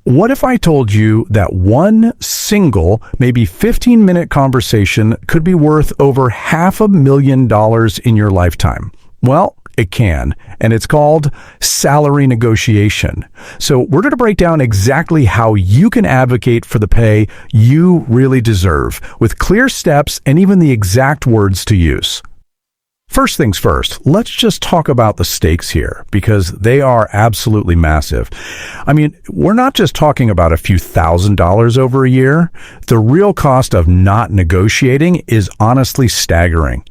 What if I told you that one single, maybe 15-minute conversation could be worth over $500,000 in your lifetime? Well, it can, and it's called salary negotiation. So we're going to break down exactly how you can advocate for the pay you really deserve, with clear steps and even the exact words to use. First things first, let's just talk about the stakes here, because they are absolutely massive. I mean, we're not just talking about a few $1,000s over a year. The real cost of not negotiating is honestly staggering.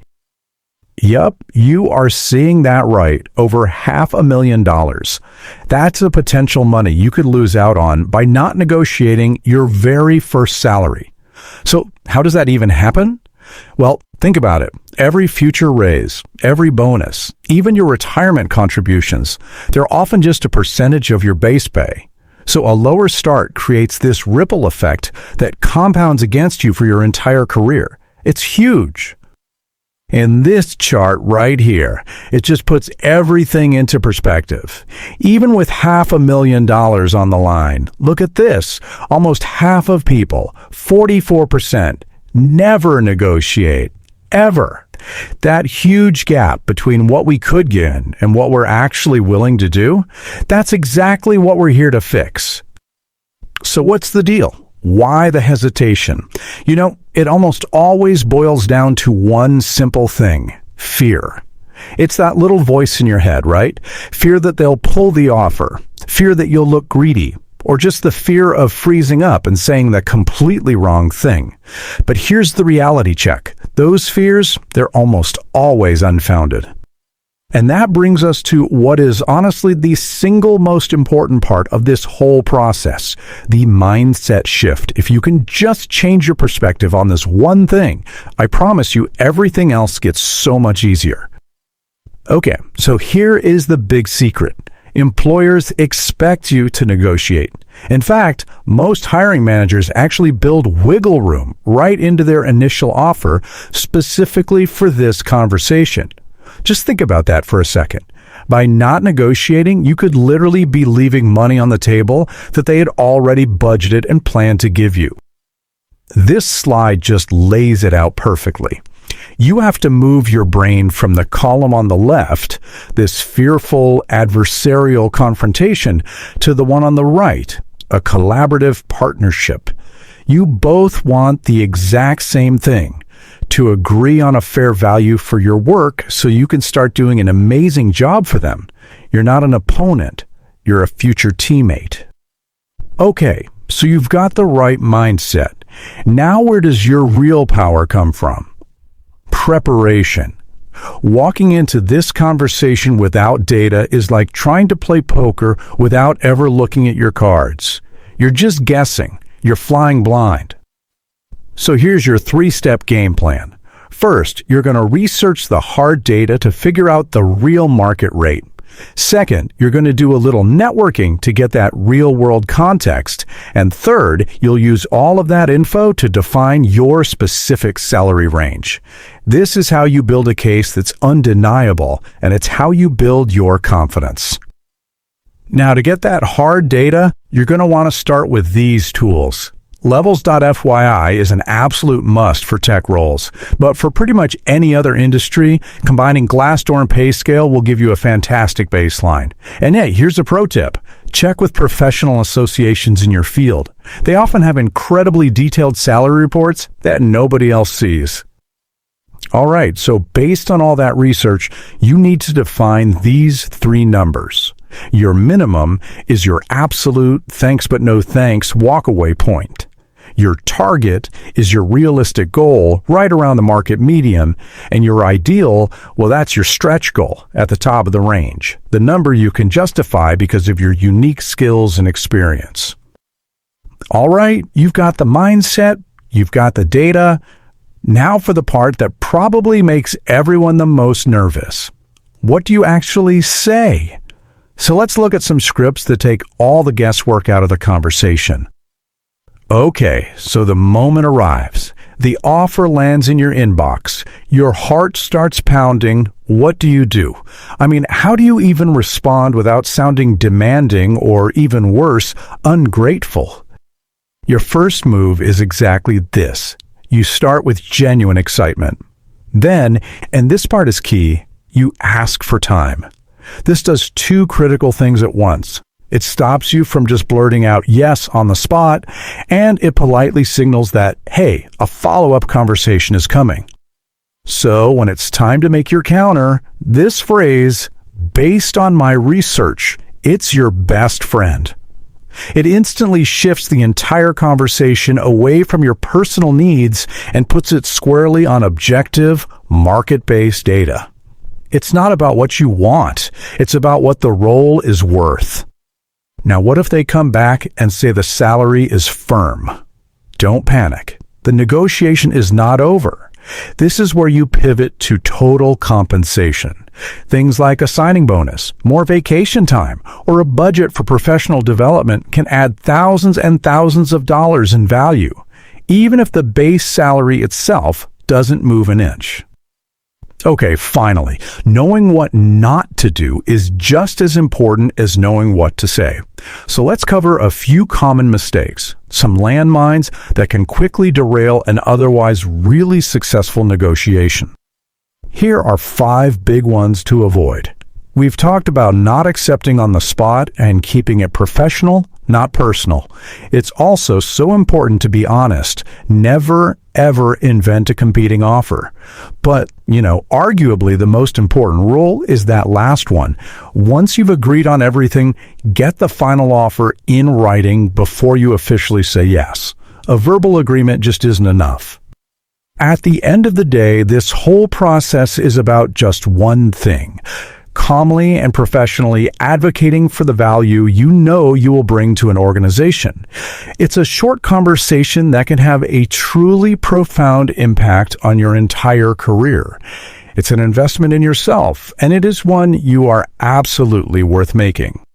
Yep, you are seeing that right, over $500,000. That's a potential money you could lose out on by not negotiating your very first salary. So how does that even happen? Well, think about it. Every future raise, every bonus, even your retirement contributions, they're often just a percentage of your base pay. So a lower start creates this ripple effect that compounds against you for your entire career. It's huge. In this chart right here, it just puts everything into perspective. Even with $500,000 on the line, look at this. Almost half of people, 44%, never negotiate, ever. That huge gap between what we could get and what we're actually willing to do, that's exactly what we're here to fix. So what's the deal? Why the hesitation? You know, it almost always boils down to one simple thing: fear. It's that little voice in your head, right? Fear that they'll pull the offer, fear that you'll look greedy, or just the fear of freezing up and saying the completely wrong thing. But here's the reality check. Those fears, they're almost always unfounded. And that brings us to what is honestly the single most important part of this whole process, the mindset shift. If you can just change your perspective on this one thing, I promise you everything else gets so much easier. Okay, so here is the big secret. Employers expect you to negotiate. In fact, most hiring managers actually build wiggle room right into their initial offer specifically for this conversation. Just think about that for a second. By not negotiating, you could literally be leaving money on the table that they had already budgeted and planned to give you. This slide just lays it out perfectly. You have to move your brain from the column on the left, this fearful adversarial confrontation, to the one on the right, a collaborative partnership. You both want the exact same thing: to agree on a fair value for your work so you can start doing an amazing job for them. You're not an opponent, you're a future teammate. Okay, so you've got the right mindset. Now where does your real power come from? Preparation. Walking into this conversation without data is like trying to play poker without ever looking at your cards. You're just guessing. You're flying blind. So here's your 3-step game plan. First, you're going to research the hard data to figure out the real market rate. Second, you're going to do a little networking to get that real-world context. And third, you'll use all of that info to define your specific salary range. This is how you build a case that's undeniable, and it's how you build your confidence. Now, to get that hard data, you're going to want to start with these tools. Levels.fyi is an absolute must for tech roles, but for pretty much any other industry, combining Glassdoor and PayScale will give you a fantastic baseline. And hey, here's a pro tip. Check with professional associations in your field. They often have incredibly detailed salary reports that nobody else sees. All right, so based on all that research, you need to define these 3 numbers. Your minimum is your absolute thanks but no thanks walkaway point. Your target is your realistic goal right around the market median, and your ideal, well, that's your stretch goal at the top of the range, the number you can justify because of your unique skills and experience. All right, you've got the mindset, you've got the data. Now for the part that probably makes everyone the most nervous. What do you actually say? So let's look at some scripts that take all the guesswork out of the conversation. Okay, so the moment arrives. The offer lands in your inbox. Your heart starts pounding. What do you do? I mean, how do you even respond without sounding demanding or, even worse, ungrateful? Your first move is exactly this. You start with genuine excitement. Then, and this part is key, you ask for time. This does two critical things at once. It stops you from just blurting out yes on the spot, and it politely signals that, hey, a follow-up conversation is coming. So when it's time to make your counter, this phrase, based on my research, it's your best friend. It instantly shifts the entire conversation away from your personal needs and puts it squarely on objective, market-based data. It's not about what you want, it's about what the role is worth. Now, what if they come back and say the salary is firm? Don't panic. The negotiation is not over. This is where you pivot to total compensation. Things like a signing bonus, more vacation time, or a budget for professional development can add thousands and thousands of dollars in value, even if the base salary itself doesn't move an inch. Okay, finally, knowing what not to do is just as important as knowing what to say. So let's cover a few common mistakes, some landmines that can quickly derail an otherwise really successful negotiation. Here are 5 big ones to avoid. We've talked about not accepting on the spot and keeping it professional, not personal. It's also so important to be honest. Never, ever invent a competing offer. But, arguably the most important rule is that last one. Once you've agreed on everything, get the final offer in writing before you officially say yes. A verbal agreement just isn't enough. At the end of the day, this whole process is about just one thing: calmly and professionally advocating for the value you know you will bring to an organization. It's a short conversation that can have a truly profound impact on your entire career. It's an investment in yourself, and it is one you are absolutely worth making.